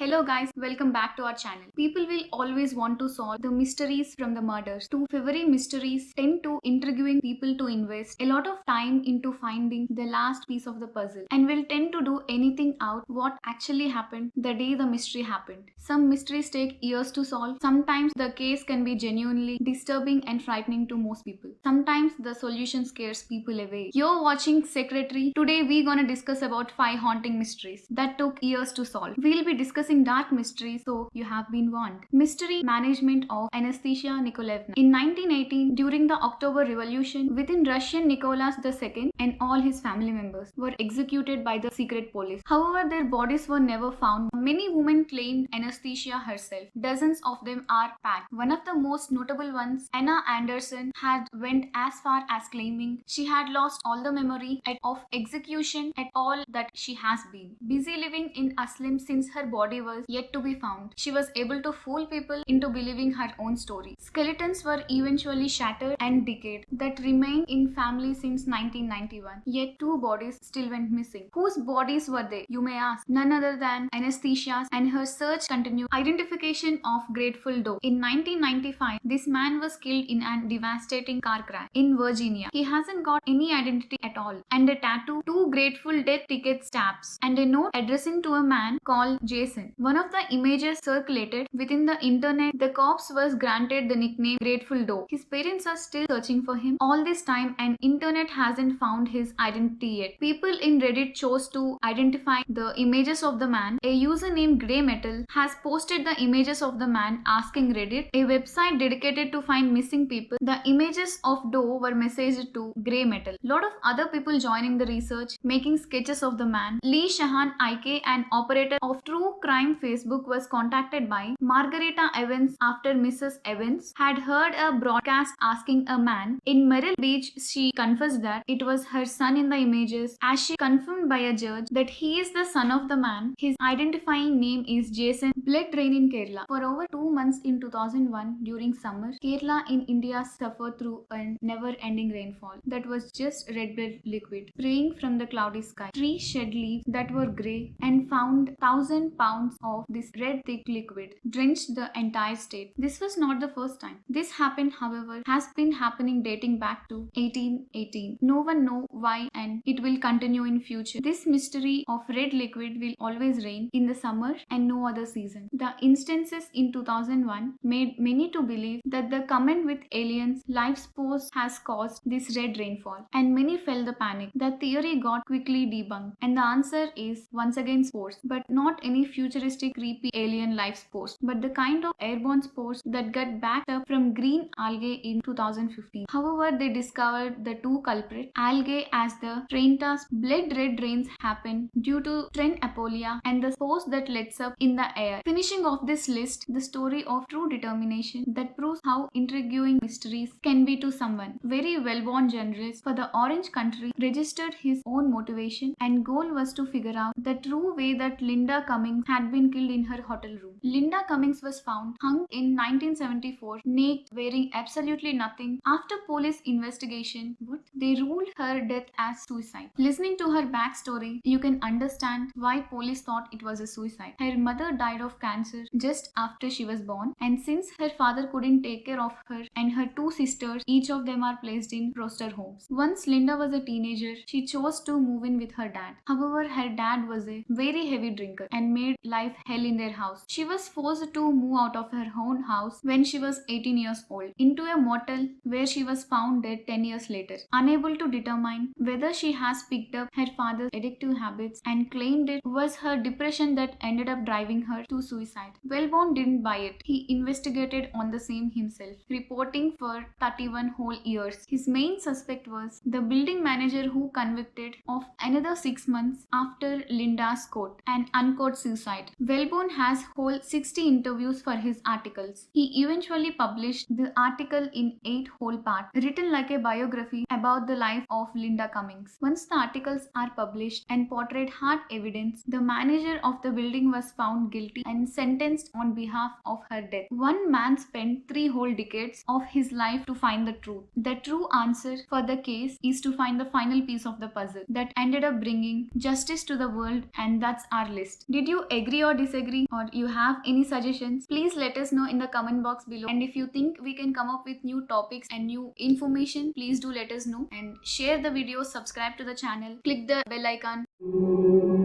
Hello guys, welcome back to our channel. People will always want to solve the mysteries from the murders. Two very mysteries tend to intriguing people to invest a lot of time into finding the last piece of the puzzle and will tend to do anything out what actually happened the day the mystery happened. Some mysteries take years to solve. Sometimes the case can be genuinely disturbing and frightening to most people. Sometimes the solution scares people away. You're watching Secretary. Today we're gonna discuss about 5 haunting mysteries that took years to solve. We'll be discussing dark mysteries, so you have been warned. Mystery management of Anastasia Nikolaevna. In 1918, during the October Revolution, within Russian Nicholas II and all his family members were executed by the secret police. However, their bodies were never found. Many women claimed Anastasia herself. Dozens of them are packed. One of the most notable ones, Anna Anderson, had went as far as claiming she had lost all the memory of execution at all that she has been busy living in Aslim since her body was yet to be found. She was able to fool people into believing her own story. Skeletons were eventually shattered and decayed that remained in family since 1991. Yet 2 bodies still went missing. Whose bodies were they? You may ask. None other than Anastasia's, and her search continued. Identification of Grateful Doe. In 1995, this man was killed in a devastating car crash in Virginia. He hasn't got any identity at all, and a tattoo, 2 Grateful Dead ticket stamps, and a note addressing to a man called Jason. One of the images circulated within the internet. The corpse was granted the nickname Grateful Doe. His parents are still searching for him all this time, and internet hasn't found his identity yet. People in Reddit chose to identify the images of the man. A user named Grey Metal has posted the images of the man asking Reddit, a website dedicated to find missing people. The images of Doe were messaged to Grey Metal. Lot of other people joining the research, making sketches of the man. Lee Shahan Ike, an operator of True Crime Facebook, was contacted by Margarita Evans after Mrs. Evans had heard a broadcast asking a man in Merrill Beach. She confessed that it was her son in the images, as she confirmed by a judge that he is the son of the man. His identifying name is Jason. Blood rain in Kerala. For over 2 months in 2001 during summer, Kerala in India suffered through a never-ending rainfall that was just red blood liquid spraying from the cloudy sky. Trees shed leaves that were grey and found 1,000 pounds of this red thick liquid drenched the entire state. This was not the first time. This happened, however, has been happening dating back to 1818. No one knows why, and it will continue in future. This mystery of red liquid will always reign in the summer and no other season. The instances in 2001 made many to believe that the comment with aliens life force has caused this red rainfall, and many felt the panic. The theory got quickly debunked, and the answer is once again spores, but not any futuristic creepy alien life spores, but the kind of airborne spores that got backed up from green algae in 2015. However, they discovered the 2 culprits algae as the Trenta's blood red rains happen due to Trent Apolia and the spores that lets up in the air. Finishing off this list, the story of true determination that proves how intriguing mysteries can be to someone. Very well-born journalist for the Orange Country registered his own motivation and goal was to figure out the true way that Linda Cummings had been killed in her hotel room. Linda Cummings was found hung in 1974, naked, wearing absolutely nothing. After police investigation, they ruled her death as suicide. Listening to her backstory, you can understand why police thought it was a suicide. Her mother died of cancer just after she was born, and since her father couldn't take care of her and her 2 sisters, each of them are placed in foster homes. Once Linda was a teenager, she chose to move in with her dad. However, her dad was a very heavy drinker and made life hell in their house. She was forced to move out of her own house when she was 18 years old into a motel where she was found dead 10 years later. Unable to determine whether she has picked up her father's addictive habits and claimed it was her depression that ended up driving her to suicide. Wellborn didn't buy it. He investigated on the same himself, reporting for 31 whole years. His main suspect was the building manager who convicted of another 6 months after Linda's quote and unquote suicide. Wellborn has whole 60 interviews for his articles. He eventually published the article in 8 whole parts, written like a biography about the life of Linda Cummings. Once the articles are published and portrayed hard evidence, the manager of the building was found guilty and sentenced on behalf of her death. One man spent 3 whole decades of his life to find the truth. The true answer for the case is to find the final piece of the puzzle that ended up bringing justice to the world, and that's our list. Did you agree agree or disagree, or you have any suggestions, please let us know in the comment box below. And if you think we can come up with new topics and new information, please do let us know, and share the video, subscribe to the channel, click the bell icon.